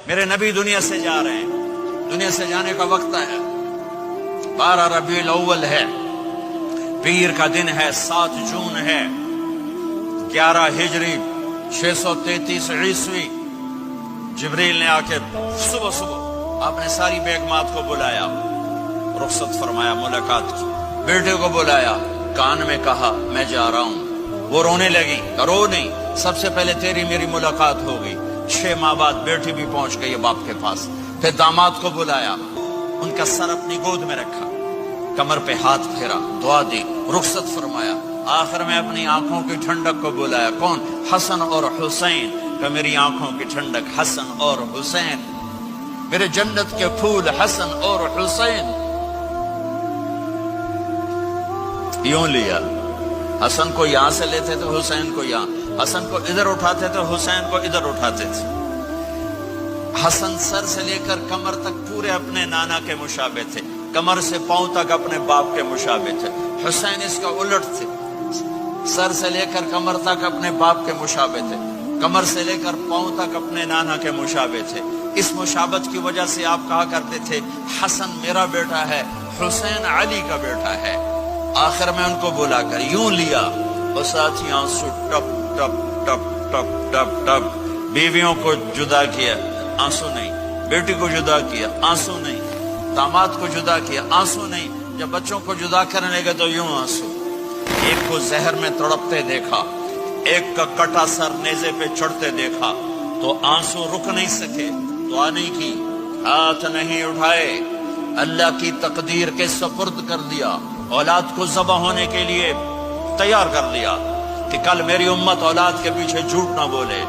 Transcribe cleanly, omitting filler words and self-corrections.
میرے نبی دنیا سے جا رہے ہیں، دنیا سے جانے کا وقت ہے، 12 ربیع الاول ہے، پیر کا دن ہے، 7 جون ہے، 11 ہجری 633 عیسوی۔ جبریل نے آ کے صبح صبح آپ نے ساری بیگمات کو بلایا، رخصت فرمایا، ملاقات کی، بیٹے کو بلایا، کان میں کہا میں جا رہا ہوں۔ وہ رونے لگی، رو نہیں، سب سے پہلے تیری میری ملاقات ہوگی۔ 6 ماہ بعد بیٹی بھی پہنچ گئی باپ کے پاس۔ پھر داماد کو بلایا، ان کا سر اپنی گود میں رکھا، کمر پہ ہاتھ پھیرا، دعا دی، رخصت فرمایا۔ آخر میں اپنی آنکھوں کی ٹھنڈک کو بلایا، کون؟ حسن اور حسین، کہ میری آنکھوں کی ٹھنڈک حسن اور حسین، میرے جنت کے پھول حسن اور حسین۔ یوں لیا، حسن کو یہاں سے لیتے تھے، حسین کو یہاں، حسن کو ادھر اٹھاتے تھے، حسین کو ادھر اٹھاتے تھے۔ حسن سر سے لے کر کمر تک پورے اپنے نانا کے مشابہ تھے، کمر سے پاؤں تک اپنے باپ کے مشابہ تھے۔ حسین اس کا الٹ تھے، سر سے لے کر کمر تک اپنے باپ کے مشابہ تھے، کمر سے لے کر پاؤں تک اپنے نانا کے مشابہ تھے۔ اس مشابہت کی وجہ سے آپ کہا کرتے تھے حسن میرا بیٹا ہے، حسین علی کا بیٹا ہے۔ آخر میں ان کو بلا کر یوں لیا، اور ساتھ ہی آنسو ٹپ ٹپ ٹپ ٹپ ٹپ ٹپ۔ بیویوں کو جدا کیا، آنسو نہیں، بیٹی کو جدا کیا، آنسو نہیں، داماد کو جدا کیا، آنسو نہیں، جب بچوں کو جدا کرنے لگے تو یوں آنسو۔ ایک کو زہر میں تڑپتے دیکھا، ایک کا کٹا سر نیزے پہ چڑھتے دیکھا، تو آنسو رک نہیں سکے، دعا نہیں کی، ہاتھ نہیں اٹھائے، اللہ کی تقدیر کے سپرد کر دیا، اولاد کو ذبح ہونے کے لیے تیار کر لیا کہ کل میری امت اولاد کے پیچھے جھوٹ نہ بولے۔